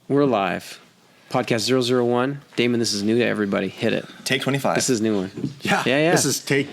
We're live. Podcast 001. Damon, this is new to everybody. Hit it. Take 25. This is a new one. Yeah. This is take,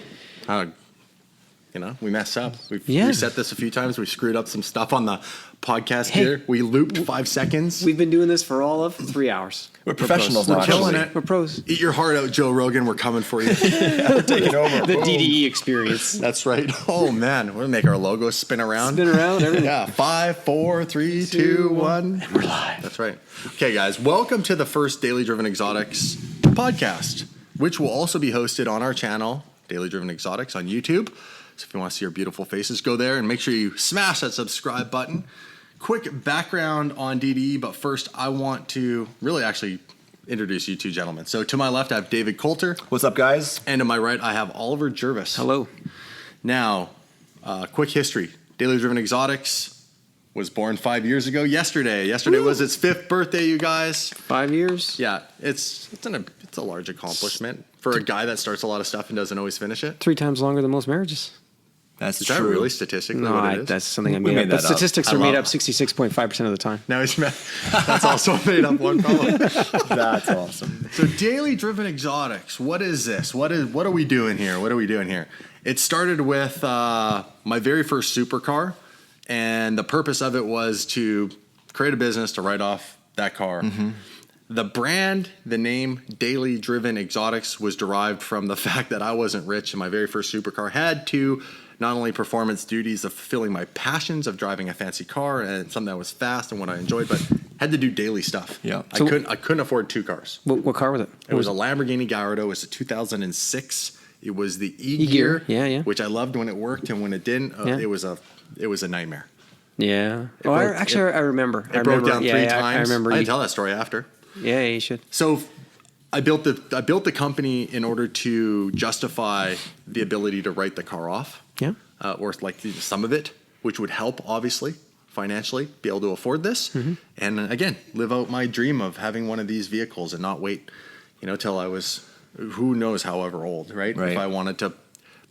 we messed up. We've reset this a few times. We screwed up some stuff on the podcast here. We looped 5 seconds. We've been doing this for all of 3 hours. We're professionals now. We're killing it. We're pros. Eat your heart out, Joe Rogan. We're coming for you. We're taking over. The DDE experience. That's right. Oh, man. We're going to make our logo spin around. Spin around, everything. Yeah. 5, 4, 3, 2, 1. And we're live. That's right. Okay, guys. Welcome to the first Daily Driven Exotics podcast, which will also be hosted on our channel, Daily Driven Exotics, on YouTube. So if you want to see our beautiful faces, go there and make sure you smash that subscribe button. Quick background on DDE, but first I want to really actually introduce you two gentlemen. So to my left, I have David Coulter. What's up, guys? And to my right, I have Oliver Jervis. Hello. Now, quick history. Daily Driven Exotics was born 5 years ago. Yesterday was its 5th birthday, you guys. 5 years? Yeah, it's a large accomplishment for a guy that starts a lot of stuff and doesn't always finish it. 3 times longer than most marriages. That's Is true. that really statistically what it is? That's something I We made made up. that But up. statistics are made up 66.5% of the time. Now that's also a made up one problem. That's awesome. So Daily Driven Exotics, what is this? What are we doing here? It started with my very first supercar, and the purpose of it was to create a business to write off that car. Mm-hmm. The brand, the name Daily Driven Exotics was derived from the fact that I wasn't rich, and my very first supercar had to not only performance duties of fulfilling my passions of driving a fancy car and something that was fast and what I enjoyed, but had to do daily stuff. Yeah. I couldn't afford 2 cars. What car was it? It was a Lamborghini Gallardo. It was a 2006. It was the E-Gear, yeah. which I loved when it worked, and when it didn't, it was a nightmare. Yeah. I remember. It broke down 3 times. I remember. I can tell that story after. Yeah, you should. So I built the company in order to justify the ability to write the car off. Yeah. Or like some of it, which would help, obviously, financially, be able to afford this. Mm-hmm. And again, live out my dream of having one of these vehicles and not wait, till I was, who knows, however old, right? If I wanted to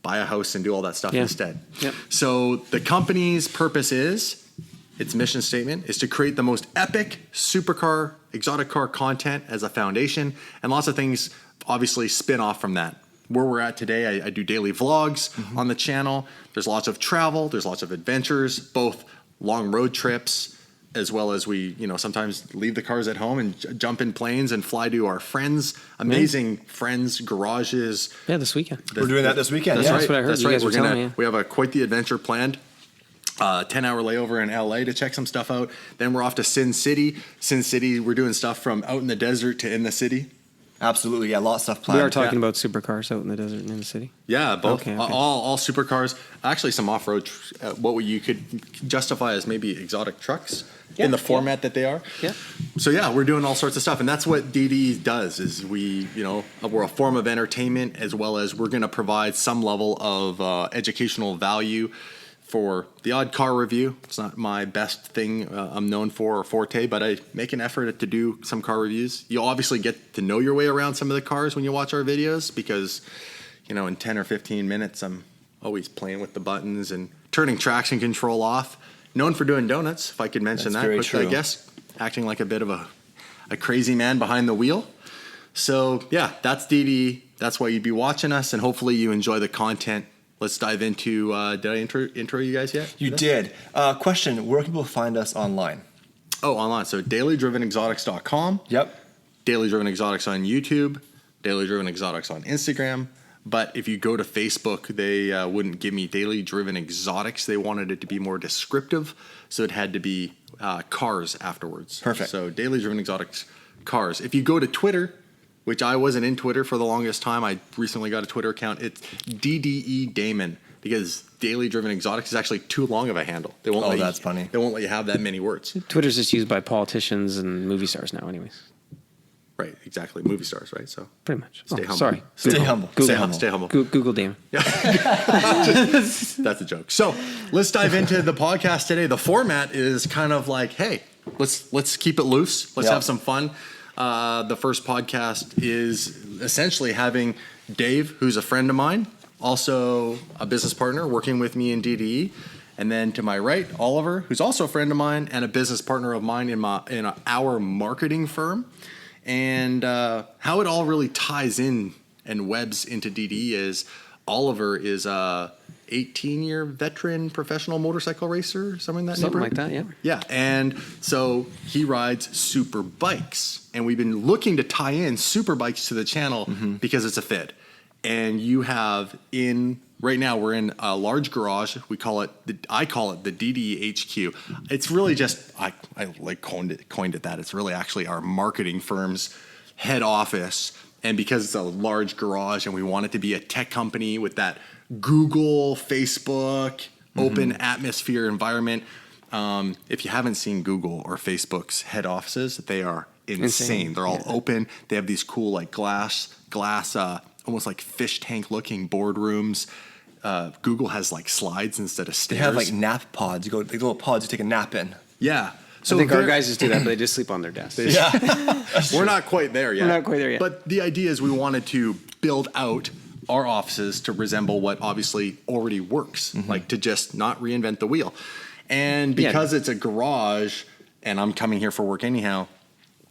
buy a house and do all that stuff instead. Yep. So the company's purpose its mission statement is to create the most epic supercar, exotic car content as a foundation, and lots of things obviously spin off from that. Where we're at today, I do daily vlogs on the channel. There's lots of travel, there's lots of adventures, both long road trips, as well as we, sometimes leave the cars at home and jump in planes and fly to our friends, amazing friends' garages. Yeah, this weekend. We're doing that this weekend. That's Yeah. right. That's what I heard. That's You right. guys were telling me. We have quite the adventure planned. 10-hour layover in LA to check some stuff out. Then we're off to Sin City. Sin City, we're doing stuff from out in the desert to in the city. Absolutely. Yeah, a lot of stuff planned. We are talking about supercars out in the desert and in the city. Yeah, both. Okay. All supercars. Actually, some off-road, what you could justify as maybe exotic trucks in the format that they are. Yeah. So yeah, we're doing all sorts of stuff, and that's what DDE does. Is we're a form of entertainment, as well as we're going to provide some level of educational value for the odd car review. It's not my best thing I'm known for or forte, but I make an effort to do some car reviews. You obviously get to know your way around some of the cars when you watch our videos, because in 10 or 15 minutes I'm always playing with the buttons and turning traction control off. Known for doing donuts, if I could mention That's that. very But true. I guess acting like a bit of a crazy man behind the wheel. So yeah, that's DDE. That's why you'd be watching us, and hopefully you enjoy the content. Let's dive into, did I intro you guys yet? You did. Question, where can people find us online? Oh, online. So dailydrivenexotics.com. Yep. Daily Driven Exotics on YouTube. Daily Driven Exotics on Instagram. But if you go to Facebook, they wouldn't give me Daily Driven Exotics. They wanted it to be more descriptive. So it had to be cars afterwards. Perfect. So Daily Driven Exotics cars. If you go to Twitter, which I wasn't in Twitter for the longest time. I recently got a Twitter account. It's DDE Damon, because Daily Driven Exotics is actually too long of a handle. They won't that's funny. They won't let you have that many words. Twitter's just used by politicians and movie stars now, anyways. Right, exactly. Movie stars, right? So Pretty much. stay humble. Sorry. Stay humble. Stay humble. Google Damon. That's a joke. So let's dive into the podcast today. The format is kind of like, hey, let's keep it loose. Let's have some fun. The first podcast is essentially having Dave, who's a friend of mine, also a business partner working with me in DDE, And then to my right, Oliver, who's also a friend of mine and a business partner of mine in our marketing firm. And how it all really ties in and webs into DDE is Oliver is a 18-year veteran professional motorcycle racer, something in that Something neighborhood. like that, yeah. Yeah, and so he rides super bikes, and we've been looking to tie in super bikes to the channel because it's a fit. And you have right now we're in a large garage. I call it the DDE HQ. It's really just I like coined it that. It's really actually our marketing firm's head office. And because it's a large garage and we want it to be a tech company with that Google, Facebook, open atmosphere environment. If you haven't seen Google or Facebook's head offices, they are insane. They're all open. They have these cool like glass, almost like fish tank looking boardrooms. Google has like slides instead of stairs. They have like nap pods. You go like little pods you take a nap in. Yeah. So I think our guys just do that, but they just sleep on their desks. We're not quite there yet. We're not quite there yet. But the idea is we wanted to build out our offices to resemble what obviously already works, like to just not reinvent the wheel. And because it's a garage and I'm coming here for work anyhow,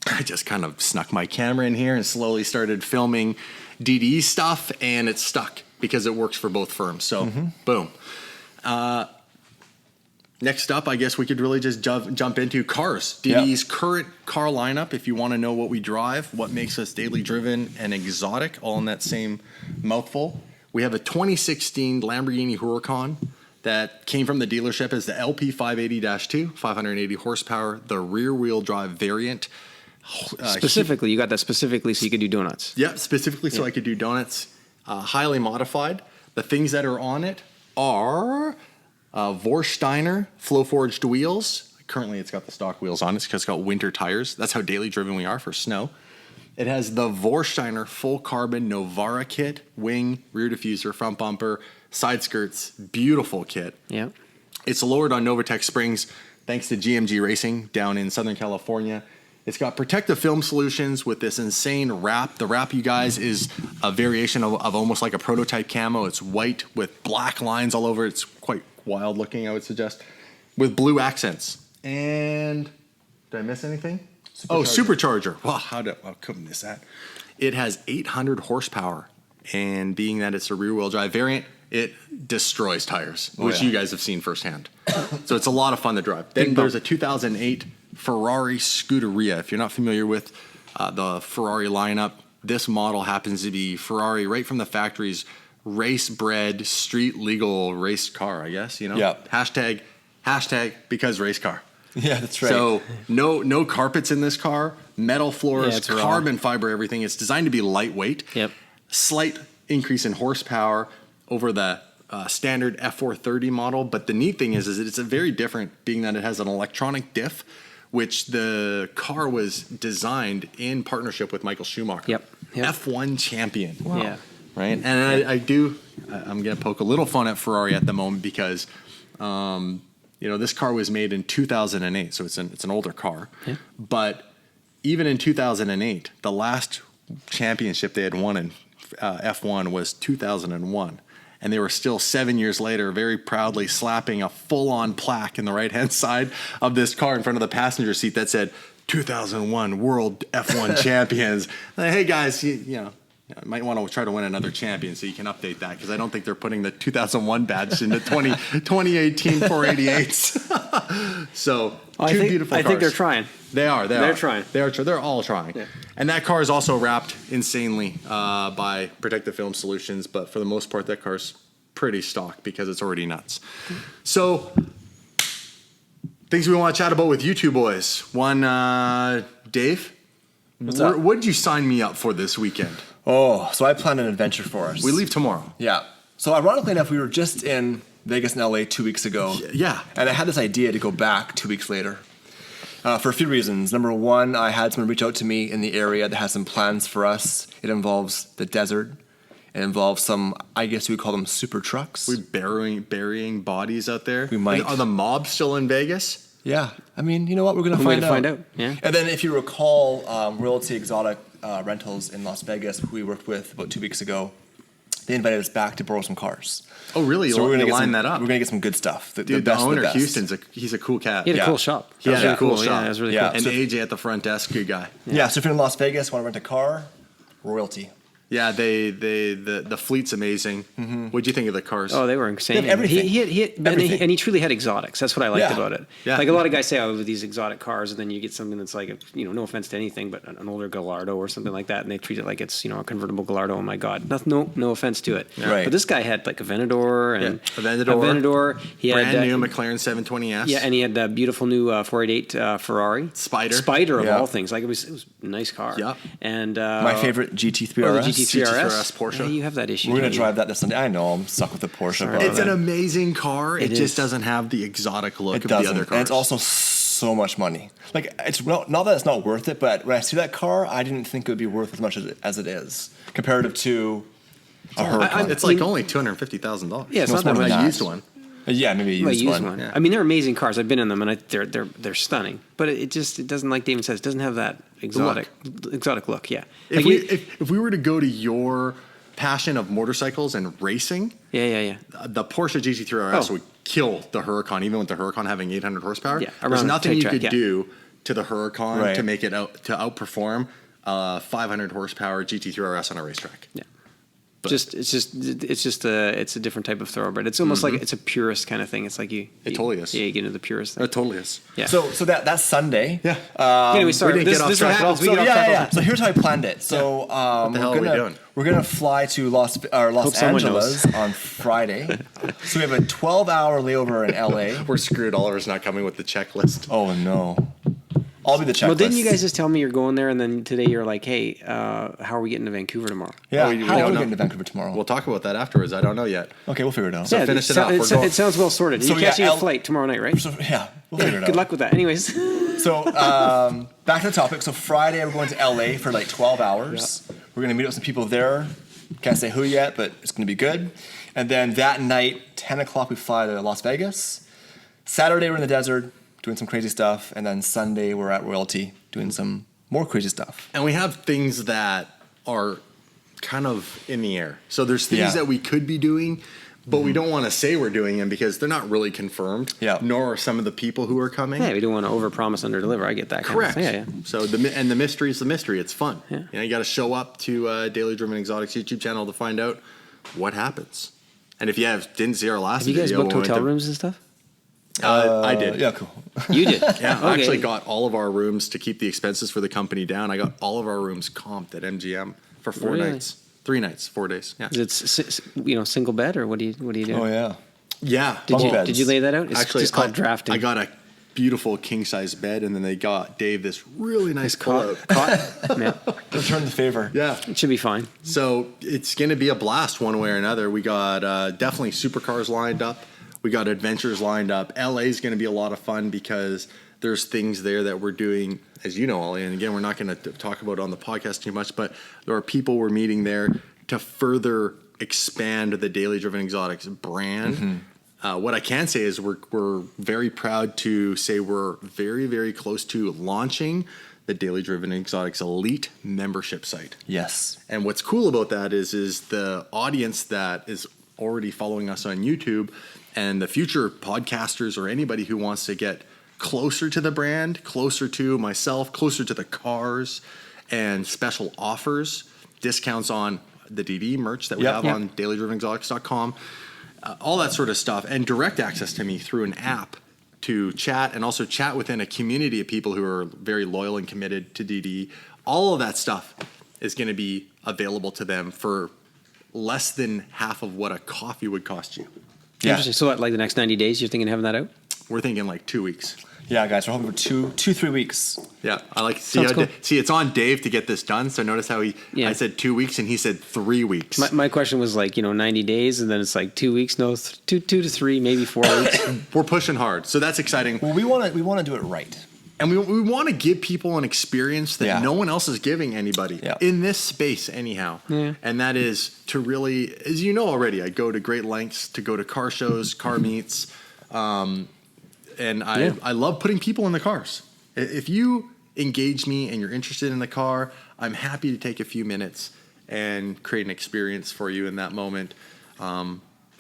I just kind of snuck my camera in here and slowly started filming DDE stuff, and it's stuck because it works for both firms. So boom. Next up, I guess we could really just jump into cars. DDE's current car lineup, if you want to know what we drive, what makes us daily driven and exotic, all in that same mouthful. We have a 2016 Lamborghini Huracan that came from the dealership as the LP580-2, 580 horsepower, the rear-wheel drive variant. Specifically, you got that specifically so you could do donuts. Yep, specifically so I could do donuts. Highly modified. The things that are on it are Vorsteiner flow forged wheels. Currently, it's got the stock wheels on it because it's got winter tires. That's how daily driven we are for snow. It has the Vorsteiner full carbon Novara kit, wing, rear diffuser, front bumper, side skirts. Beautiful kit. Yeah. It's lowered on Novatech springs thanks to GMG Racing down in Southern California. It's got protective film solutions with this insane wrap. The wrap, you guys, is a variation of almost like a prototype camo. It's white with black lines all over. It's quite wild looking, I would suggest, with blue accents. And did I miss anything? Supercharger. Wow, how couldn't miss that? It has 800 horsepower, and being that it's a rear-wheel drive variant, it destroys tires, which you guys have seen firsthand. So it's a lot of fun to drive. Then there's a 2008 Ferrari Scuderia. If you're not familiar with the Ferrari lineup, this model happens to be Ferrari right from the factory's race-bred, street-legal race car, I guess, you know? Yep. Hashtag because race car. Yeah, that's right. So no carpets in this car, metal floors, carbon fiber, everything. It's designed to be lightweight. Yep. Slight increase in horsepower over the standard F430 model. But the neat thing is it's a very different, being that it has an electronic diff, which the car was designed in partnership with Michael Schumacher. Yep. F1 champion. Wow. Yeah. Right? And I'm going to poke a little fun at Ferrari at the moment because, this car was made in 2008, so it's an older car. Yeah. But even in 2008, the last championship they had won in F1 was 2001. And they were still 7 years later very proudly slapping a full-on plaque in the right-hand side of this car in front of the passenger seat that said, 2001 World F1 Champions. Like, hey, guys, you might want to try to win another champion so you can update that, because I don't think they're putting the 2001 badge into 2018 488s. So, beautiful cars. I think they're trying. They're trying. They're all trying. Yeah. And that car is also wrapped insanely by protective film solutions, but for the most part, that car's pretty stock because it's already nuts. So, things we want to chat about with you two boys. One, Dave, what did you sign me up for this weekend? Oh, so I planned an adventure for us. We leave tomorrow. Yeah. So ironically enough, we were just in Vegas and LA 2 weeks ago. Yeah. And I had this idea to go back 2 weeks later for a few reasons. Number one, I had someone reach out to me in the area that has some plans for us. It involves the desert. It involves some, I guess we would call them super trucks. We burying bodies out there. We might. Are the mobs still in Vegas? Yeah. I mean, you know what? We're going to find out. Yeah. And then if you recall, Royalty Exotic Rentals in Las Vegas, who we worked with about 2 weeks ago, they invited us back to borrow some cars. Oh, really? So we're You gonna line get some, that up. We're gonna get some good stuff. Dude, the best of owner, best. Houston's he's a cool cat. He had a Yeah. cool shop. He That was had a really cool Yeah, shop. that was really Yeah. cool. And So- AJ at the front desk, good guy. Yeah. So if you're in Las Vegas, want to rent a car, royalty. Yeah, the fleet's amazing. What'd you think of the cars? Oh, they were insane. They have everything. And he truly had exotics. That's what I liked Yeah. about it. Yeah. Like a lot of guys say, oh, with these exotic cars, and then you get something that's like, no offense to anything, but an older Gallardo or something like that, and they treat it like it's, a convertible Gallardo. Oh my God, no offense to it. Right. But this guy had like a Aventador and Yeah, Aventador. He Brand had new McLaren 720S. Yeah, and he had that beautiful new 488 Ferrari Spider. of Yeah. all things. Like it was a nice car. Yeah. And My favorite GT3 the RS. GT3 GT3 RS. RS Porsche. Yeah, you have that issue. We're gonna don't you? drive that this Sunday. I know I'm stuck with the Porsche. Sorry. but It's an amazing car. It It just is. doesn't have the exotic look It of doesn't, the other cars. and it's also so much money. Like it's not that it's not worth it, but when I see that car, I didn't think it would be worth as much as it is comparative to a Huracan. It's like only $250,000. Yeah, it's No, not that it's more much. than A that. used one. Yeah, maybe a Well, used one. Yeah. I mean, they're amazing cars. I've been in them, and they're stunning. But it doesn't, like David says, it doesn't have that exotic look. Yeah. If Like if we were to go to your passion of motorcycles and racing, yeah. the Porsche GT3 RS Oh. would kill the Huracan, even with the Huracan having 800 horsepower. Yeah, There's around nothing tight you track, could yeah. do to the Huracan Right. to make it outperform 500 horsepower GT3 RS on a racetrack. Yeah. It's a different type of thoroughbred. It's almost like it's a purist kind of thing. It's like It totally is. Yeah, you get into the purist thing. It totally is. Yeah. So that's Sunday. Yeah. Anyway, sorry. we didn't This get off is what track at all. happens. We So get off track all the yeah. time. So here's how I planned it. So the hell are we doing? we're gonna fly to Los Hope someone Angeles on Friday. So we have a 12-hour layover in LA. We're screwed. Oliver's not coming with the checklist. Oh no. I'll be the checklist. Well, didn't you guys just tell me you're going there, and then today you're like, hey, how are we getting to Vancouver tomorrow? Yeah. Oh, we How are don't we know. getting to Vancouver tomorrow? We'll talk about that afterwards. I don't know yet. Okay, we'll figure it out. So finish it up. We're going. It sounds well sorted. So You're yeah, catching a L- flight tomorrow night, right? So, yeah, we'll figure it out. Good luck with that. Anyways. So back to the topic. So Friday we're going to LA for like 12 hours. We're gonna meet up with some people there. Can't say who yet, but it's gonna be good. And then that night, 10 o'clock, we fly to Las Vegas. Saturday we're in the desert doing some crazy stuff, and then Sunday we're at Royalty doing some more crazy stuff. And we have things that are kind of in the air. So there's things Yeah. that we could be doing, but we don't want to say we're doing them because they're not really confirmed. Yeah. Nor are some of the people who are coming. Yeah, we don't want to overpromise, underdeliver. I get that. Correct. Kind of thing. Yeah. So the mystery is the mystery. It's fun. Yeah. You got to show up to Daily Driven Exotics YouTube channel to find out what happens. And if you didn't see our last Have you guys video, booked when we went hotel to- rooms and stuff? I did. Yeah, cool. You did. Yeah, I Okay. actually got all of our rooms to keep the expenses for the company down. I got all of our rooms comped at MGM for 4 Really? nights, 3 nights, 4 days. Yeah. Is it single bed or what do you do? Oh yeah. Yeah. Bunk beds. Did you lay that out? It's Actually, just called drafting. I got a beautiful king size bed, and then they got Dave this really nice caught. pullout. Yeah, Return the favor. Yeah. it should be fine. So it's going to be a blast one way or another. We got definitely supercars lined up. We got adventures lined up. LA is going to be a lot of fun because there's things there that we're doing, as you know, Ollie. And again, we're not going to talk about it on the podcast too much, but there are people we're meeting there to further expand the Daily Driven Exotics brand. What I can say is we're very proud to say we're very, very close to launching the Daily Driven Exotics Elite membership site. Yes. And what's cool about that is the audience that is already following us on YouTube and the future podcasters or anybody who wants to get closer to the brand, closer to myself, closer to the cars, and special offers, discounts on the DDE merch that we Yep. have Yep. on dailydrivenexotics.com, all that sort of stuff, and direct access to me through an app to chat and also chat within a community of people who are very loyal and committed to DDE. All of that stuff is going to be available to them for less than half of what a coffee would cost you. Yeah. Interesting. So, what, like the next 90 days, you're thinking of having that out? We're thinking like 2 weeks. Yeah, guys, we're hoping for 3 weeks. Yeah, I like Sounds cool. see. It's on Dave to get this done. So notice how Yeah. I said 2 weeks and he said 3 weeks. My question was like, 90 days, and then it's like 2 weeks. No, two to three, maybe 4 weeks. We're pushing hard, so that's exciting. Well, we want to do it right. And we want to give people an experience that Yeah. no one else is giving anybody Yeah. in this space anyhow. Yeah. And that is to really, as you know already, I go to great lengths to go to car shows, car meets, and I love putting people in the cars. If you engage me and you're interested in the car, I'm happy to take a few minutes and create an experience for you in that moment.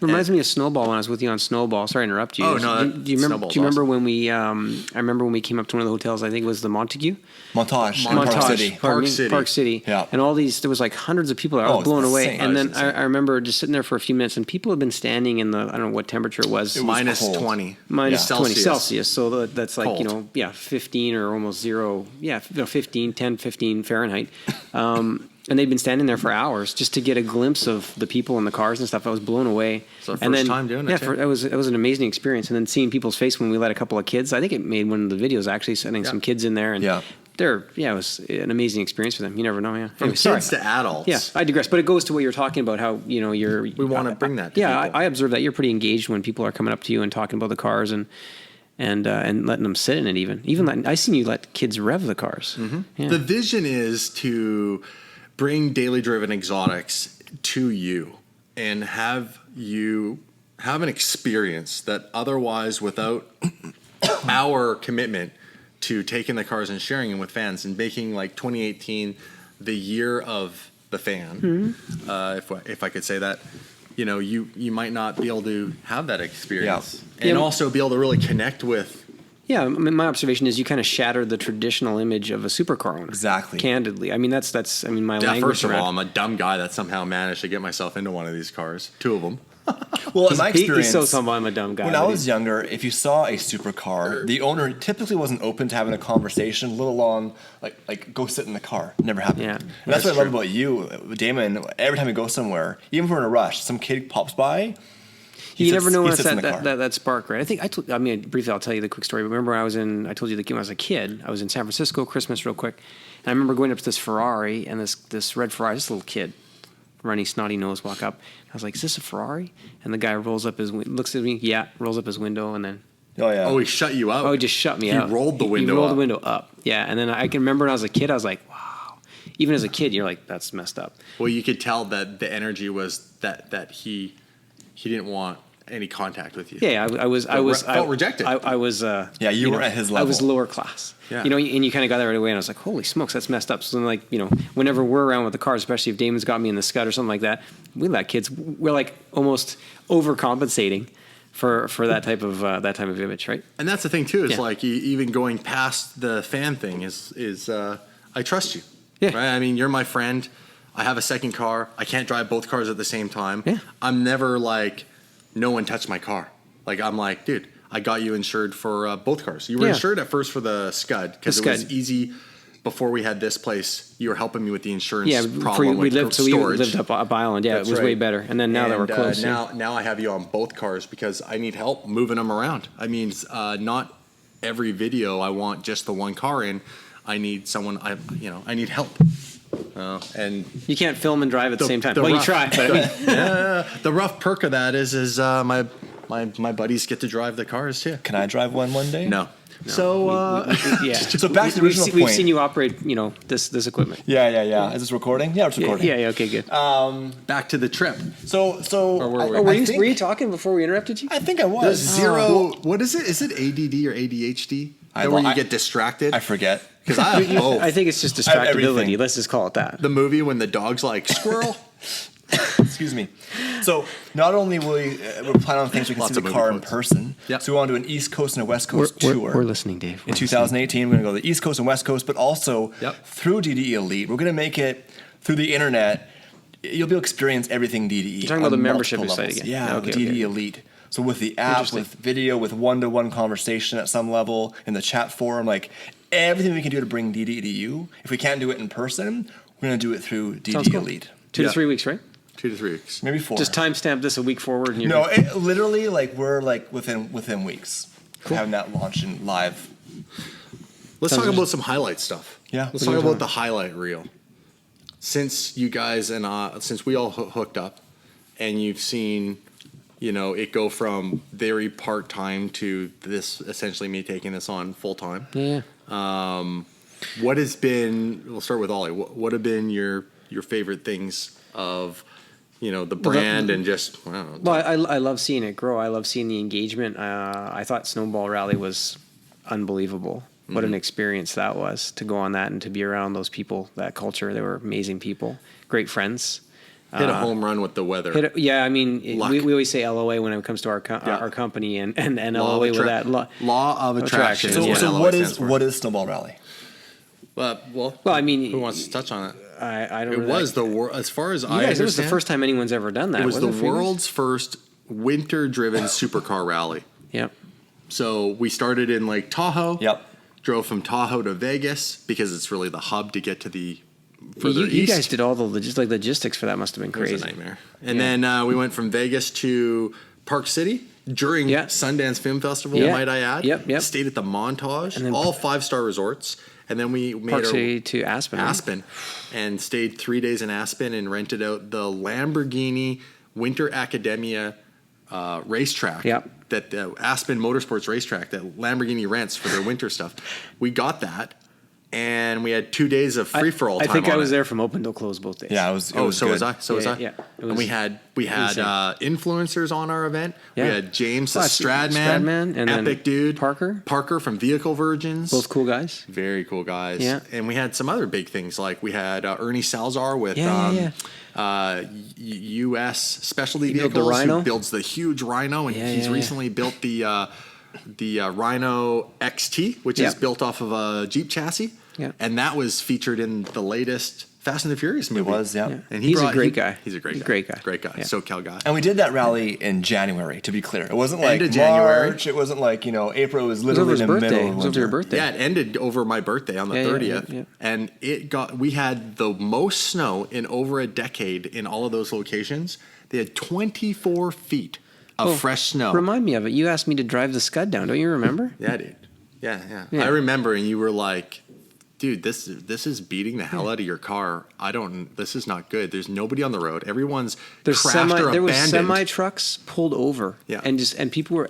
Reminds me of Snowball when I was with you on Snowball. Sorry to interrupt you. Oh, no, Do you remember? Snowball's Do you remember awesome. when we? I remember when we came up to one of the hotels. I think it was the Montague. Montage. in Montage, Park City. pardon me, City. Park City. Yeah. And all these, there was like hundreds of people there. I Oh, was blown it's away. insane. And That then was insane. I remember just sitting there for a few minutes, and people had been standing in the, I don't know what temperature it was. Minus cold. 20. Minus Yeah. 20 Celsius. So that's like, Cold. 15 or almost zero. Yeah, 10, 15 Fahrenheit. And they'd been standing there for hours just to get a glimpse of the people and the cars and stuff. I was blown away. It's our And first then, time doing it, Yeah, too. it was an amazing experience. And then seeing people's face when we let a couple of kids. I think it made one of the videos actually sending some kids in there. And Yeah. it was an amazing experience for them. You never know. Yeah. From Anyway, sorry. kids to adults. Yeah, I digress. But it goes to what you're talking about. How you're. We wanna bring that to Yeah, people. I observe that you're pretty engaged when people are coming up to you and talking about the cars and letting them sit in it. Even I seen you let kids rev the cars. Mm-hmm. Yeah. The vision is to bring daily driven exotics to you and have you have an experience that otherwise without our commitment to taking the cars and sharing them with fans and making like 2018 the year of the fan, if I could say that, you might not be able to have that experience and Yeah. also be able to really connect with. Yeah, I mean, my observation is you kind of shattered the traditional image of a supercar owner. Exactly. Candidly, I mean my Yeah, language. first of all, around- I'm a dumb guy that somehow managed to get myself into one of these cars, 2 of them. Well, in my experience, He's so somehow I'm a dumb guy. when I was younger, if you saw a supercar, the owner typically wasn't open to having a conversation, let alone like go sit in the car. Never happened. Yeah. And that's what I That's love true. about you, Damon. Every time we go somewhere, even if we're in a rush, some kid pops by. You never know when it's sits in the car. that spark, right? I mean, briefly, I'll tell you the quick story. Remember, I told you when I was a kid, I was in San Francisco, Christmas, real quick. And I remember going up to this Ferrari, and this red Ferrari, this little kid, runny, snotty nose, walk up. I was like, is this a Ferrari? And the guy rolls up looks at me, rolls up his window, and then, Oh yeah. Oh, he shut you out. he just shut me He out. rolled the window He rolled up. the window up. Yeah, and then I can remember when I was a kid, I was like, wow. Even as a kid, you're like, that's messed up. Well, you could tell that the energy was that he didn't want any contact with you. Yeah, felt rejected. I was. Yeah, you were at his I was level. lower class. Yeah. And you kind of got that right away, and I was like, "Holy smokes, that's messed up." So then, whenever we're around with the cars, especially if Damon's got me in the Scud or something like that, we let kids. We're like almost overcompensating for that type of image, right? And that's the thing too. Is Yeah. like even going past the fan thing is I trust you. Yeah. Right. I mean, you're my friend. I have a second car. I can't drive both cars at the same time. Yeah. I'm never like, no one touched my car. Like I'm like, dude, I got you insured for both cars. You were Yeah. insured at first for the Scud because The it was Scud. easy. Before we had this place, you were helping me with the insurance Yeah, problem we with lived storage. up Island. Yeah, That's it was way right. better. And then now that we're close, now I have you on both cars because I need help moving them around. I mean, not every video I want just the one car in. I need someone. I need help. And you can't film and drive at the same time. the Well, you rough- try, but I mean, the rough perk of that is my buddies get to drive the cars too. Can I drive one day? No. So yeah. So back to the We've original seen- we've point. seen you operate, this equipment. Yeah. Is this recording? Yeah, it's recording. Yeah. Okay, good. back to the trip. So were you talking before we interrupted you? I think I The was. zero. What is it? Is it ADD or ADHD? Where you get distracted? I forget. Because I have both. I think it's just I have distractibility. everything. Let's just call it that. The movie when the dog's like squirrel. Excuse me. So not only will we're planning on things we can Lots see of the movie car in quotes. person. Yep. So we want to do an East Coast and a West Coast tour. We're listening, Dave. In 2018, we're going to go to the East Coast and West Coast, but also Yep. through DDE Elite. We're going to make it through the internet. You'll be able to experience everything DDE. You're talking about on the membership multiple site levels. again. Yeah, Okay, DDE okay. Elite. So with the app, Interesting. with video, with one-to-one conversation at some level, in the chat forum, like everything we can do to bring DDE to you. If we can't do it in person, we're going to do it through Sounds DDE cool. Elite. 2 to Yeah. 3 weeks, right? 2 to 3 weeks. Maybe 4. Just timestamp this a week forward. And you're No, good. it, literally, like we're like within weeks having that launch and live. Let's Sounds talk good. about some highlight stuff. Yeah. Let's talk about the highlight reel. Since you guys since we all hooked up, and you've seen, it go from very part time to this essentially me taking this on full time. Yeah. What has been? We'll start with Ollie. What have been your favorite things of, the brand and just I don't know. Well, I love seeing it grow. I love seeing the engagement. I thought Snowball Rally was unbelievable. What an experience that was to go on that and to be around those people, that culture. They were amazing people, great friends. Hit a home run with the weather. I mean, we always say LOA when it comes to our company and LOA with that law of attraction. So, is so what LOA stands for. what is Snowball Rally? Well, I mean, who wants to touch on it? I don't It know. was the world, as far as I It was the understand. first time anyone's ever done that. It was the wasn't Phoenix? world's first winter-driven supercar rally. Yep. So we started in Lake Tahoe. Yep. Drove from Tahoe to Vegas because it's really the hub to get to the further You east. guys did all the logistics for that. Must have been It was crazy. a nightmare. And then we went from Vegas to Park City during Sundance Film Festival, might I add. Yep. Stayed at the Montage, And then all 5-star resorts. And then we made Park our City to Aspen. right? and stayed 3 days in Aspen and rented out the Lamborghini Winter Academia racetrack. Yep. That the Aspen Motorsports racetrack that Lamborghini rents for their winter stuff. We got that, and we had 2 days of free for all time. I think I on was it. there from open till close both days. Yeah, it was. It Oh, was so good. was I. So was I. Yeah. It And we had insane. influencers on our event. Yeah. We had James the Well, Stradman, and then epic dude. Parker from Vehicle Virgins. both cool guys. Very cool guys. Yeah. And we had some other big things, like we had Ernie Salzar with U.S. Specialty built the Vehicles, Rhino? who builds the huge Rhino, and he's recently built the Rhino XT, which is built off of a Jeep chassis. Yeah. And that was featured in the latest Fast and the Furious movie. It was, yeah. And He's a great guy. He's a great guy. Great guy. Yeah. SoCal guy. And we did that rally in January, to be clear. It wasn't like End of January. March. It wasn't like, April. It was It was over literally his in the birthday. middle It of was over your winter. birthday. Yeah, it ended over my birthday on the 30th. Yeah. And we had the most snow in over a decade in all of those locations. They had 24 feet of fresh snow. Remind me of it. You asked me to drive the Scud down. Don't you remember? Yeah, dude. Yeah. Yeah. I remember, and you were like, dude, this is beating the hell out of your car. This is not good. There's nobody on the road. Everyone's crashed or there was abandoned. semi trucks pulled over. Yeah. And people in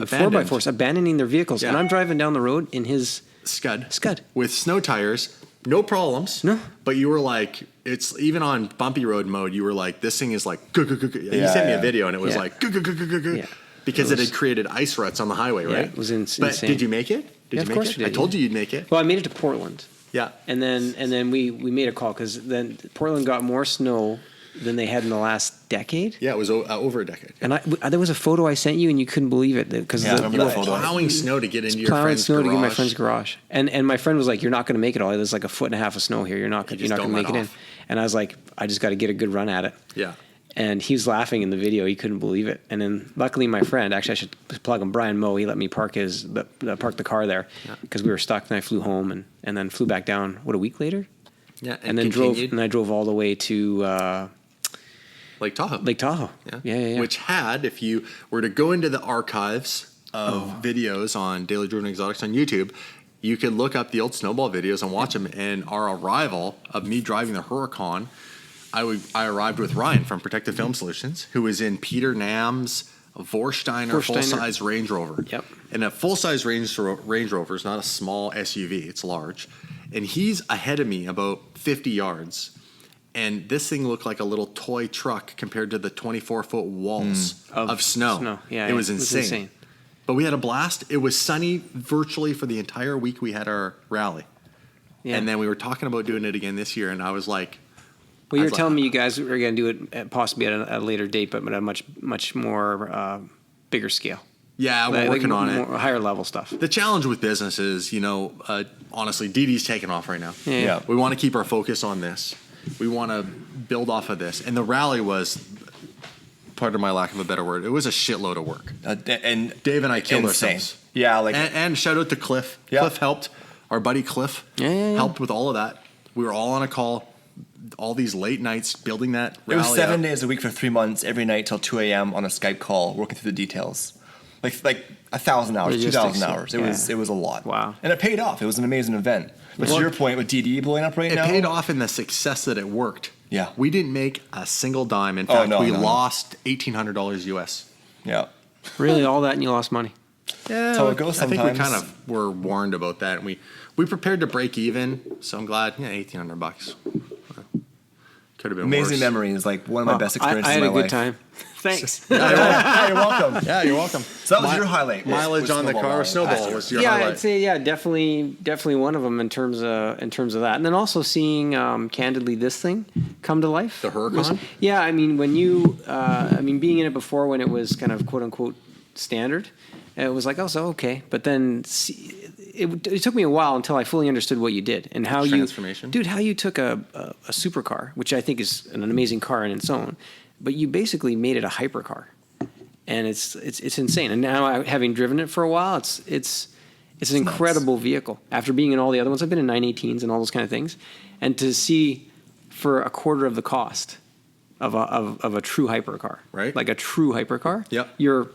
Abandoned. 4x4s abandoning their vehicles. Yeah. And I'm driving down the road in his Scud. with snow tires, no problems. No. But you were like, it's even on bumpy road mode. You were like, this thing is like, you sent me a video, and it was like, Yeah. because it had created ice ruts on the highway, right? it was ins- But insane. did you make it? Did Yeah, you of make course it? we did, I told yeah. you you'd make it. Well, I made it to Portland. Yeah. And then we made a call because then Portland got more snow than they had in the last decade. Yeah, it was over a decade. And there was a photo I sent you, and you couldn't believe it because Yeah, I remember You that were photo. plowing snow to get into your plowing friend's snow garage. to get my friend's garage. And my friend was like, "You're not going to make it all. There's like a foot and a half of snow here. You're not going to don't make let it in." off. And I was like, "I just got to get a good run at it." Yeah. And he was laughing in the video. He couldn't believe it. And then luckily my friend, actually I should plug him, Brian Moe, he let me park the car there because we were stuck. And I flew home and then flew back down, a week later? Yeah. And then I drove all the way to Lake Tahoe. Lake Tahoe. Yeah. Which had, if you were to go into the archives of videos on Daily Driven Exotics on YouTube, you could look up the old Snowball videos and watch them. And our arrival of me driving the Huracan, I arrived with Ryan from Protective Film Solutions, who was in Peter Nam's Vorsteiner full-size Range Rover. Yep. And a full-size Range Rover is not a small SUV; it's large. And he's ahead of me about 50 yards. And this thing looked like a little toy truck compared to the 24-foot walls of snow. Yeah, it was insane. But we had a blast. It was sunny virtually for the entire week we had our rally. Yeah. And then we were talking about doing it again this year, and I was like, Well, you were telling me you guys were going to do it possibly at a later date, but at a much more bigger scale. yeah, we're working on it. More higher level stuff. The challenge with business is, honestly, DD's taking off right now. Yeah. We want to keep our focus on this. We want to build off of this. And the rally was, pardon my lack of a better word, it was a shitload of work. And Dave and I killed insane. ourselves. Yeah, like And shout out to Cliff. Yeah. Cliff helped. Our buddy Cliff helped with all of that. We were all on a call, all these late nights building that it was rally 7 up. days a week for 3 months, every night till 2 a.m. on a Skype call, working through the details. Like 1,000 hours, Logistics. 2,000 hours. It was a lot. Wow. And it paid off. It was an amazing event. But to your point, with DDE blowing up right now, It paid off in the success that it worked. Yeah. We didn't make a single dime. In fact, we no. lost $1,800 US. Yeah. Really, all that and you lost money. Yeah, That's how it goes I think we sometimes. kind of were warned about that, and we prepared to break even. So I'm glad, $1,800. Could have been Amazing worse. memories, like one of my best experiences I had in a my good life. time. Thanks. Yeah, you're welcome. Yeah, you're welcome. So that was your highlight. Mileage was on the Snowball car. rally Snowball last year. was your Yeah, highlight. I'd say definitely one of them in terms of that, and then also seeing candidly this thing come to life. The Huracan? Yeah, I mean when you, being in it before when it was kind of quote unquote standard, it was like, oh, so okay, but then it took me a while until I fully understood what you did and how Transformation? how you took a supercar, which I think is an amazing car in its own, but you basically made it a hypercar. And it's insane. And now having driven it for a while, it's an incredible vehicle. After being in all the other ones, I've been in 918s and all those kind of things, and to see for a quarter of the cost of a true hypercar, Right. Like a true hypercar, Yep. You're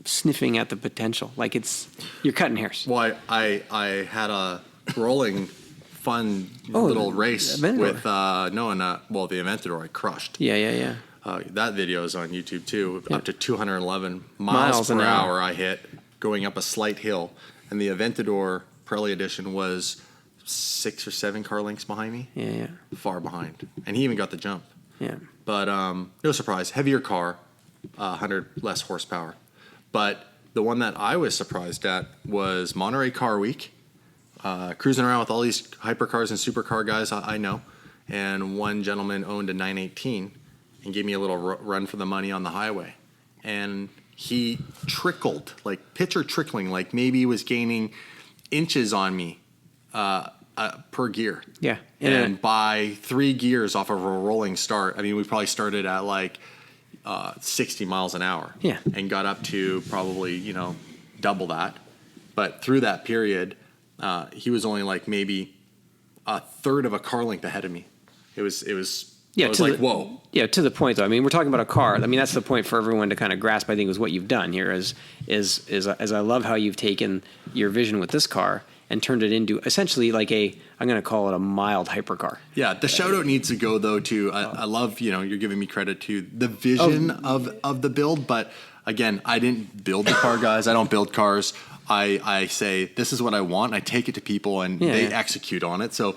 sniffing at the potential. Like you're cutting hairs. Well, I had a rolling fun Oh, little race Aventador. with the Aventador I crushed. Yeah. That video is on YouTube too. Yeah. Up to 211 Miles miles an per hour. hour I hit going up a slight hill, and the Aventador Pirelli edition was 6 or 7 car lengths behind me, Yeah. far behind, and he even got the jump. Yeah. But no surprise, heavier car, 100 less horsepower. But the one that I was surprised at was Monterey Car Week, cruising around with all these hypercars and supercar guys I know, and one gentleman owned a 918 and gave me a little run for the money on the highway, and he trickled, like pitcher trickling, like maybe he was gaining inches on me per gear. Yeah. And by 3 gears off of a rolling start, I mean, we probably started at like 60 miles an hour. Yeah. And got up to probably, double that. But through that period, he was only like maybe a third of a car length ahead of me. It was Yeah, I was to like, the, whoa. Yeah, to the point though. I mean, we're talking about a car. I mean, that's the point for everyone to kind of grasp. I think is what you've done here. Is I love how you've taken your vision with this car and turned it into essentially like I'm going to call it a mild hypercar. Yeah, the shout out needs to go though to I love, you're giving me credit to the vision of the build, but again, I didn't build the car, guys. I don't build cars. I say this is what I want. I take it to people and they execute on it. So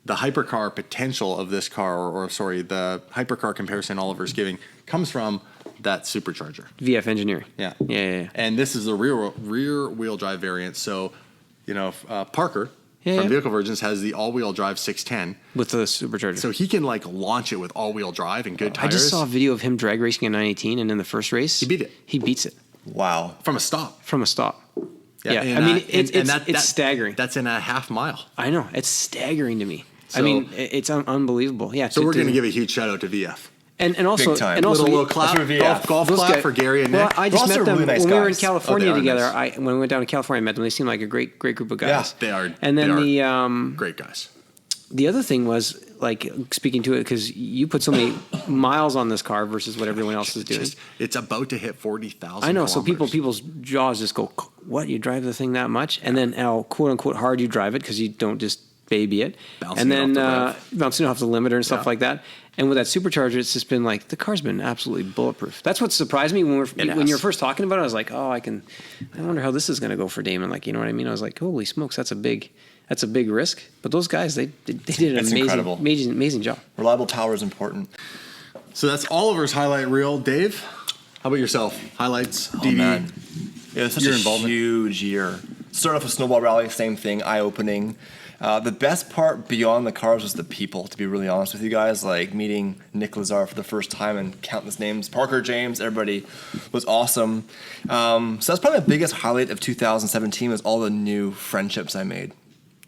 the hypercar potential of this car, the hypercar comparison Oliver's giving comes from that supercharger. VF engineering. Yeah. Yeah. And this is a rear wheel drive variant. So, Parker from Vehicle Virgins has the all-wheel drive 610. With the supercharger. So he can like launch it with all-wheel drive and good tires. I just saw a video of him drag racing a 918, and in the first race, He beat it. He beats it Wow. from a stop. from a stop. Yeah, and, I mean, and it's staggering. That's in a half mile. I know, it's staggering to me. I So- mean, it's unbelievable. Yeah. So we're going to give a huge shout out to VF. and also Big time. and also little clap, for VF. golf those clap guys- for Gary and well, Nick. I just They're met also them really nice when we were in guys. California Oh, they are together. nice. When we went down to California, I met them. They seemed like a great group of guys. They are. And then they are the great guys. the other thing was like speaking to it because you put so many miles on this car versus what everyone else is doing. It's about to hit 40,000. I know. So kilometers. people's jaws just go, "What? You drive the thing that much?" And then how quote unquote hard you drive it because you don't just baby it, Bouncing and it then off the bouncing off the limiter and stuff Yeah. like that. And with that supercharger, it's just been like the car's been absolutely bulletproof. That's what surprised me when when has. you were first talking about it. I was like, oh, I wonder how this is going to go for Damon. Like, you know what I mean? I was like, holy smokes, that's a big risk. But those guys, they did It's an incredible. amazing job. Reliable power is important. So that's Oliver's highlight reel. Dave, how about yourself? Highlights, DD. Man. Yeah, it's such Your a involvement. huge year. Start off with Snowball Rally, same thing, eye-opening. The best part beyond the cars was the people, to be really honest with you guys. Like meeting Nick Lazar for the first time and countless names. Parker, James, everybody was awesome. So that's probably the biggest highlight of 2017 was all the new friendships I made.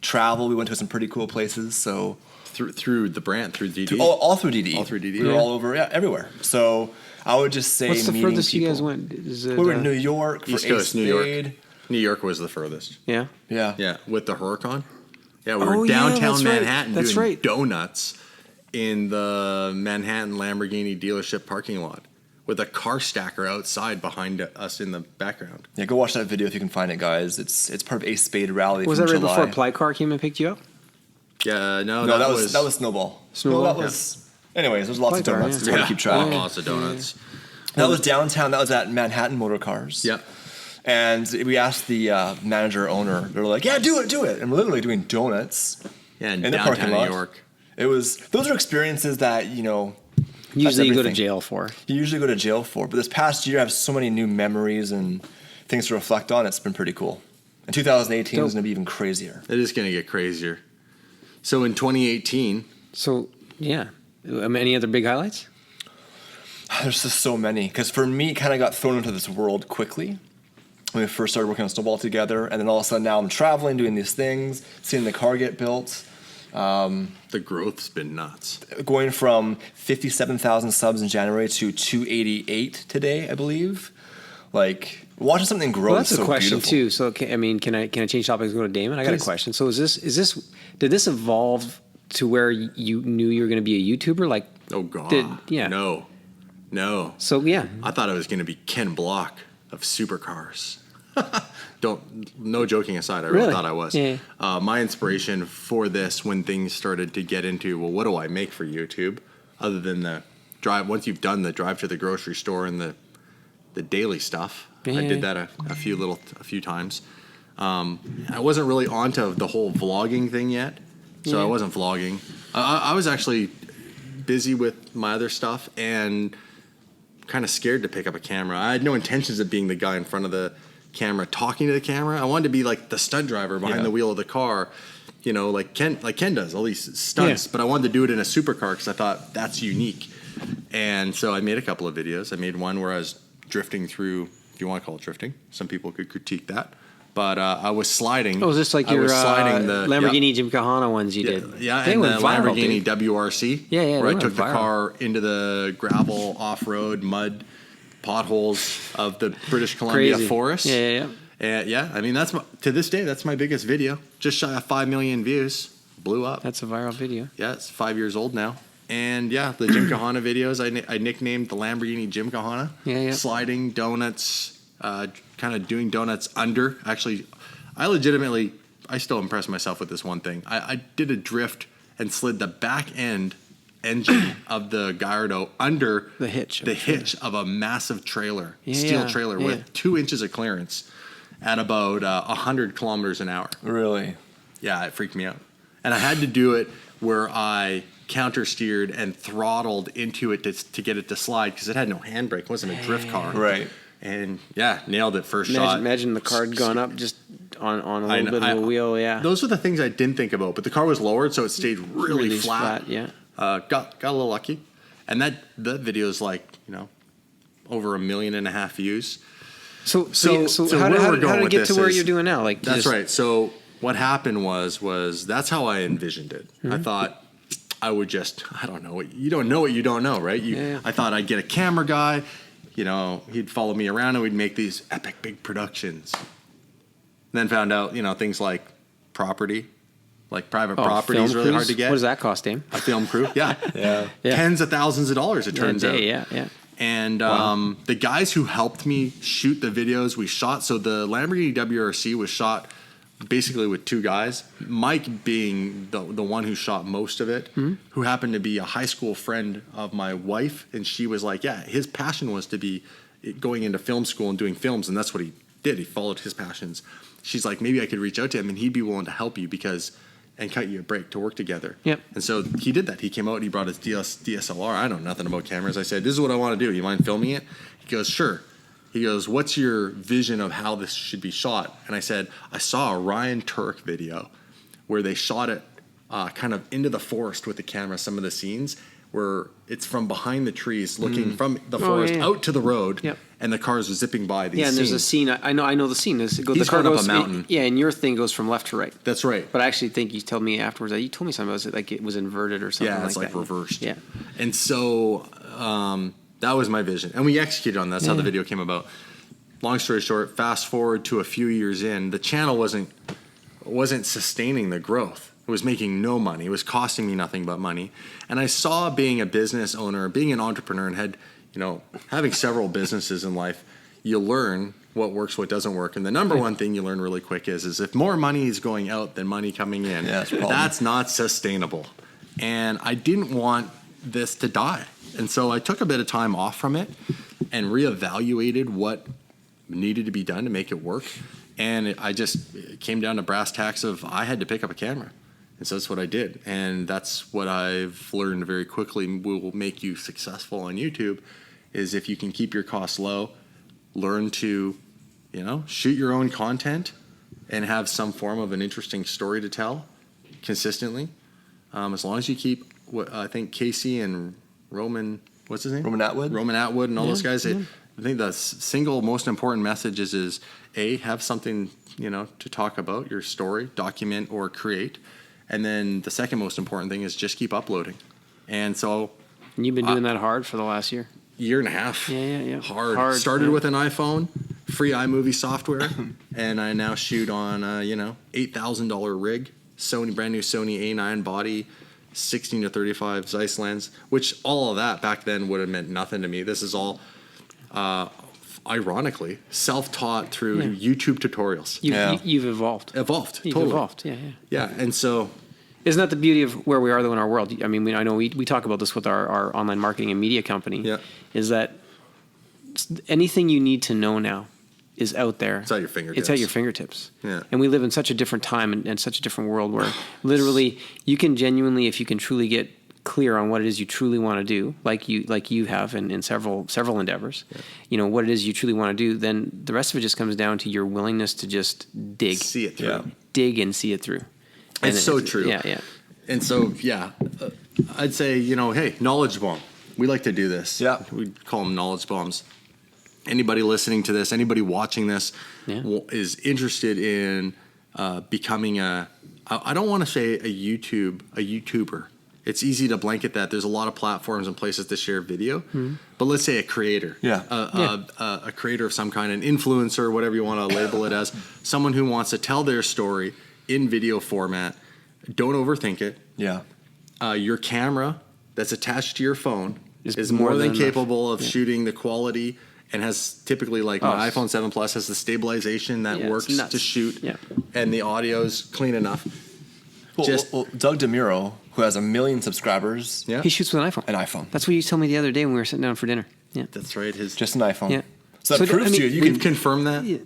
Travel, we went to some pretty cool places. So Through the brand, through DD. all through DD. All through DD. We were Yeah. all over, everywhere. So I would just say What's the meeting furthest people. you guys went? Is it, We were in New York for East Coast, Ace New York. Spade. New York was the furthest. Yeah. Yeah. Yeah, with the Huracan. Yeah, we Oh, were yeah, downtown that's right. Manhattan That's doing right. donuts in the Manhattan Lamborghini dealership parking lot with a car stacker outside behind us in the background. Yeah, go watch that video if you can find it, guys. It's part of Ace Spade Rally. Was from that right July. before Ply-Car came and picked you up? Yeah, no, No, that was Snowball. Snowball? No, that was. Anyways, there's lots of Ply-Car, donuts. yeah. It's hard to keep track. Lots of donuts. That was downtown. That was at Manhattan Motor Cars. Yeah. And we asked the manager owner. They were like, "Yeah, do it." And we're literally doing donuts Yeah, in in the parking downtown lot. New York. those are experiences that, Usually you go to everything. jail for. you usually go to jail for. But this past year, I have so many new memories and things to reflect on. It's been pretty cool. And 2018 is going to be even crazier. It is going to get crazier. So in 2018, So, yeah. Any other big highlights? There's just so many. Because for me, kind of got thrown into this world quickly when we first started working on Snowball together. And then all of a sudden now I'm traveling, doing these things, seeing the car get built. the growth's been nuts. Going from 57,000 subs in January to 288 today, I believe. Like, watching something grow Well, is that's so a question beautiful. too. So, can I change topics and go to Damon? I got a Please. question. So, did this evolve to where you knew you were going to be a YouTuber? Like, Oh God, yeah. no. So, yeah. I thought it was going to be Ken Block of supercars. No joking aside, I really Really? thought I was. Yeah. My inspiration for this, when things started to get into, well, what do I make for YouTube, other than the drive? Once you've done the drive to the grocery store and the daily stuff, I Yeah. did that a few times. I wasn't really onto the whole vlogging thing yet, so Yeah. I wasn't vlogging. I was actually busy with my other stuff and kind of scared to pick up a camera. I had no intentions of being the guy in front of the camera talking to the camera. I wanted to be like the stunt driver behind Yeah. the wheel of the car, like Ken does all these stunts. Yeah. But I wanted to do it in a supercar because I thought that's unique. And so I made a couple of videos. I made one where I was drifting through, if you want to call it drifting. Some people could critique that. But I was sliding. Oh, is this like I your was sliding the Lamborghini Jim Kahana ones you yeah, did? yeah, They and the went viral, Lamborghini dude. WRC. Yeah, Where they I went took the viral. car into the gravel, off-road, mud potholes of the British Columbia Crazy. forest. Yeah. And I mean, to this day, that's my biggest video. Just shy of 5 million views. Blew up. That's a viral video. Yeah, it's 5 years old now. And yeah, the Jim Kahana videos, I nicknamed the Lamborghini Jim Kahana. Yeah. Sliding donuts, kind of doing donuts under. Actually, I still impress myself with this one thing. I did a drift and slid the back end engine of the Gallardo under The hitch of the the trailer. hitch of a massive trailer, Yeah, steel yeah, trailer yeah. with 2 inches of clearance at about 100 kilometers an hour. Really? Yeah, it freaked me out. And I had to do it where I counter steered and throttled into it to get it to slide because it had no handbrake. It wasn't a drift car. Right. And yeah, nailed it first shot. Imagine the car had gone up just on a I- little bit of a wheel. Yeah. Those are the things I didn't think about. But the car was lowered, so it stayed really flat. Yeah. Got a little lucky. And that video is like, over 1.5 million views. So So how where we're did going it with get this to where is- you're doing now? Like That's just- right. So what happened was that's how I envisioned it. Mm-hmm. I thought I would I don't know. You don't know what you don't know, right? Yeah. I thought I'd get a camera guy. He'd follow me around and we'd make these epic big productions. Then found out, things like property, like private property is film really hard crews? to get. What does that cost, Dame? A film crew, yeah. Yeah. Yeah. Tens of thousands of dollars, it turns out. Yeah. And the guys who helped me shoot the videos we shot, so the Lamborghini WRC was shot basically with 2 guys. Mike being the one who shot most of it, who happened to be a high school friend of my wife. And she was like, yeah, his passion was to be going into film school and doing films. And that's what he did. He followed his passions. She's like, maybe I could reach out to him and he'd be willing to help you and cut you a break to work together. Yep. And so he did that. He came out, he brought his DSLR. I know nothing about cameras. I said, this is what I want to do. You mind filming it? He goes, sure. He goes, what's your vision of how this should be shot? And I said, I saw a Ryan Turk video where they shot it kind of into the forest with the camera, some of the scenes where it's from behind the trees looking from the forest yeah. out to the road. Yep. And the cars are zipping by these Yeah, and scenes. there's a scene. I know the scene. He's the car going up goes a mountain. and your thing goes from left to right. That's right. But I actually think you told me afterwards that you told me something about it, like it was inverted or something. Yeah, it's like that. reversed. Yeah. And so that was my vision. And we executed on that. That's how the video came about. Long story short, fast forward to a few years in, the channel wasn't sustaining the growth. It was making no money. It was costing me nothing but money. And I saw being a business owner, being an entrepreneur, and having several businesses in life, you learn what works, what doesn't work. And the number one thing you learn really quick is if more money is going out than money coming in, Yeah, that's a problem. that's not sustainable. And I didn't want this to die. And so I took a bit of time off from it and reevaluated what needed to be done to make it work. And it came down to brass tacks of I had to pick up a camera. And so that's what I did. And that's what I've learned very quickly will make you successful on YouTube is if you can keep your costs low, learn to, shoot your own content and have some form of an interesting story to tell consistently. As long as you keep what I think Casey and Roman, what's his name? Roman Atwood and all those guys. I think the single most important message is A, have something, to talk about, your story, document or create. And then the second most important thing is just keep uploading. And so... And you've been doing that hard for the last year? Year and a half. Yeah. Hard. Started with an iPhone, free iMovie software, and I now shoot on $8,000 rig, brand new Sony A9 body, 16 to 35 Zeiss lens, which all of that back then would have meant nothing to me. This is all, ironically, self-taught through YouTube tutorials. You've evolved. You've totally. Evolved, yeah. Yeah, and so... Isn't that the beauty of where we are, though, in our world? I mean, I know we talk about this with our online marketing and media company. Yeah. Is that anything you need to know now is out there. It's at your fingertips. It's at your fingertips. Yeah. And we live in such a different time and such a different world where literally you can genuinely, if you can truly get clear on what it is you truly want to do, like you have in several endeavors, what it is you truly want to do, then the rest of it just comes down to your willingness to just dig. See it through. Yeah. Dig and see it through. It's so true. Yeah. And so, I'd say, hey, knowledge bomb. We like to do this. Yeah. We call them knowledge bombs. Anybody listening to this, anybody watching this is interested in becoming I don't want to say a YouTuber. It's easy to blanket that. There's a lot of platforms and places to share video. Mm-hmm. But let's say a creator. A creator of some kind, an influencer, whatever you want to label it as. Someone who wants to tell their story in video format. Don't overthink it. Yeah. Your camera that's attached to your phone is more more than than capable of shooting the quality and has typically my iPhone 7 Plus has the stabilization that works to shoot and the audio's clean enough. Well, Doug DeMuro, who has 1 million subscribers. Yeah. He shoots with an iPhone. An iPhone. That's what you told me the other day when we were sitting down for dinner. Yeah. That's right. Just an iPhone. Yeah. So that proves to you We've can confirmed that. Yeah.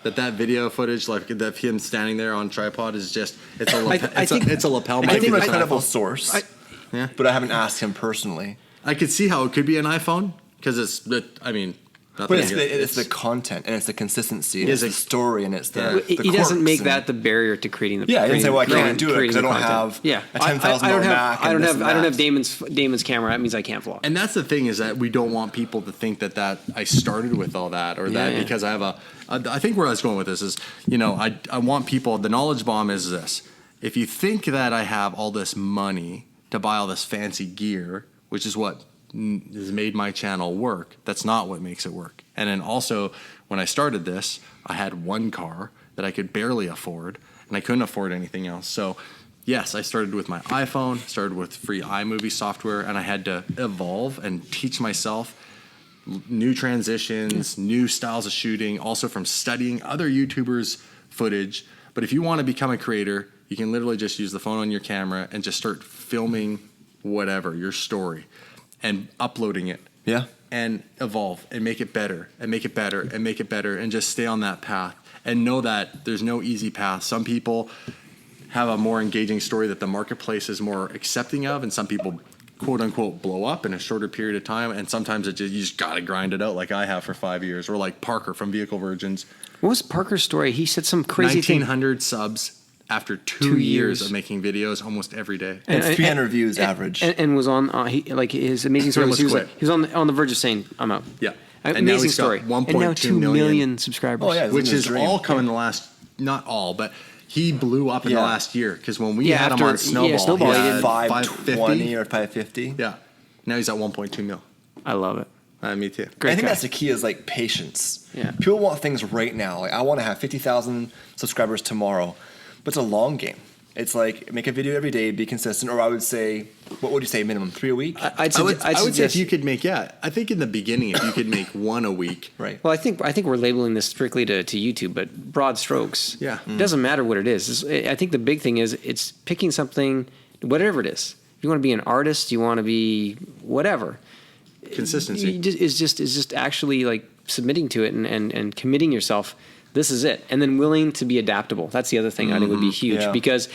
That video footage, like that him standing there on tripod, is just it's a lapel mic. I think it's from a an credible iPhone. source. Yeah. But I haven't asked him personally. I could see how it could be an iPhone because it's. Nothing But it's the content and it's the consistency and it's the story and it's the He doesn't make that the barrier to creating the. Yeah, he doesn't say, "Well, I can't do it creating because I don't content." have a $10,000 Mac." I don't have Damon's camera. That means I can't vlog. And that's the thing is that we don't want people to think that I started with all that or because I have I think where I was going with this is, I want people, the knowledge bomb is this. If you think that I have all this money to buy all this fancy gear, which is what has made my channel work, that's not what makes it work. And then also, when I started this, I had one car that I could barely afford, and I couldn't afford anything else. So, yes, I started with my iPhone, started with free iMovie software, and I had to evolve and teach myself new transitions, new styles of shooting, also from studying other YouTubers' footage. But if you want to become a creator, you can literally just use the phone on your camera and just start filming whatever, your story, and uploading it. Yeah. And evolve and make it better and make it better and make it better and just stay on that path and know that there's no easy path. Some people have a more engaging story that the marketplace is more accepting of, and some people quote unquote blow up in a shorter period of time, and sometimes you just gotta grind it out like I have for 5 years, or like Parker from Vehicle Virgins. What was Parker's story? He said some crazy thing. 1,900 subs after 2 years of making videos almost every day. And 300 views average. And was on his amazing story was he was on the verge of saying I'm out. Yeah. Amazing story. 1.2 and now 2 million subscribers. Oh, yeah, which is all come in the last, not all, but he blew up in the last year because when we had him on Snowball, he he did had 520 or 550. Yeah. Now he's at 1.2 mil. I love it. Me too. Great I think guy. that's the key is like patience. Yeah. People want things right now. Like I want to have 50,000 subscribers tomorrow, but it's a long game. It's like make a video every day, be consistent, or I would say, what would you say, minimum 3 a week? I would say if you could make, I think in the beginning if you could make one a week. Right. Well, I think we're labeling this strictly to YouTube, but broad strokes. Yeah. It doesn't matter what it is. I think the big thing is it's picking something, whatever it is. If you want to be an artist, you want to be whatever. Consistency. Is just actually like submitting to it and committing yourself. This is it. And then willing to be adaptable. That's the other thing I think would be huge because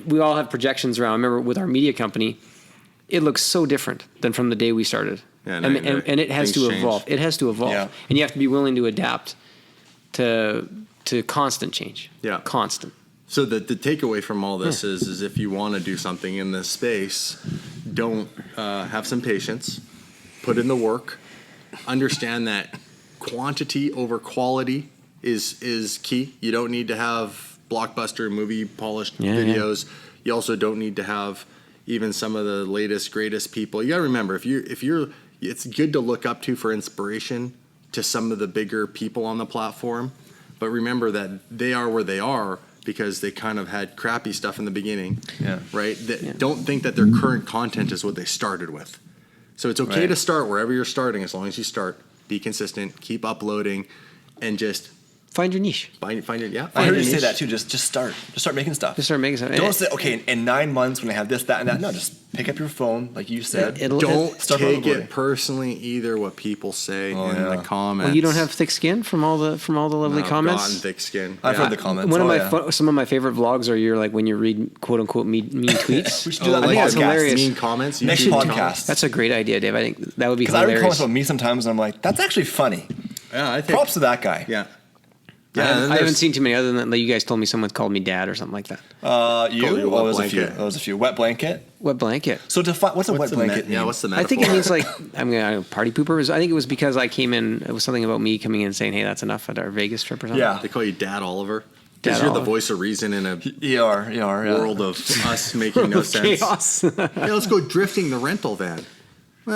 we all have projections around. I remember with our media company, it looks so different than from the day we started. Yeah, and it has to things change. evolve. It has to evolve. Yeah. And you have to be willing to adapt to constant change. Yeah. Constant. So the takeaway from all this is if you want to do something in this space, don't have some patience, put in the work, understand that quantity over quality is key. You don't need to have blockbuster movie polished videos. You also don't need to have even some of the latest greatest people. You got to remember if you're it's good to look up to for inspiration to some of the bigger people on the platform, but remember that they are where they are because they kind of had crappy stuff in the beginning. Yeah. Right? Don't think that their current content is what they started with. So it's okay Right. to start wherever you're starting as long as you start. Be consistent, keep uploading, and just Find your niche. find it. Yeah, I find heard your you say niche. that too. Just start. Just start making stuff. Just start making something. Don't say, okay, in 9 months when I have this, that, and that. No, just pick up your phone, like you said. Don't start take uploading. it personally either what people say in the comments. Well, you don't have thick skin from all the lovely No, comments. gotten thick skin. I've Yeah. heard the comments. One of Oh, my yeah. some of my favorite vlogs are your like when you read quote unquote mean tweets. We should do that I on think the that's podcast. hilarious. Mean comments. Next YouTube podcast. comments. That's a great idea, Dave. I think that would be Because I read hilarious. comments about me sometimes, and I'm like, that's actually funny. Yeah, I think. Props to that guy. Yeah. I and then haven't there's- seen too many other than that. You guys told me someone called me dad or something like that. You? Call you a Oh, wet it was a few. blanket. It was a few. Wet blanket. Wet blanket. So define what's a wet blanket mean? Yeah, what's the I metaphor? think it means like I'm gonna party pooper. I think it was because I came in. It was something about me coming in and saying, "Hey, that's enough" at our Vegas trip or something. Yeah. They call you Dad Oliver. Dad Because you're the Oliver. voice of reason in a ER, yeah. world of us making no sense. Chaos. Hey, let's go drifting the rental van. And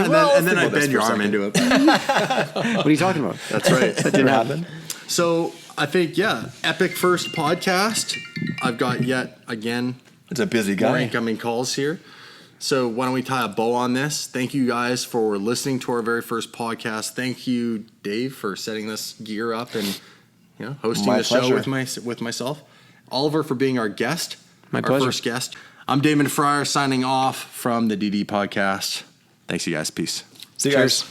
well, then I think about this bend your for a arm second. into it. What are you talking about? That's right. That didn't happen. So I think, epic first podcast. I've got yet again It's a busy more guy. incoming calls here. So why don't we tie a bow on this? Thank you guys for listening to our very first podcast. Thank you, Dave, for setting this gear up and hosting My the show pleasure. with myself. Oliver for being our guest, My our pleasure. first guest. I'm Damon Fryer signing off from the DDE podcast. Thanks, you guys. Peace. See you guys.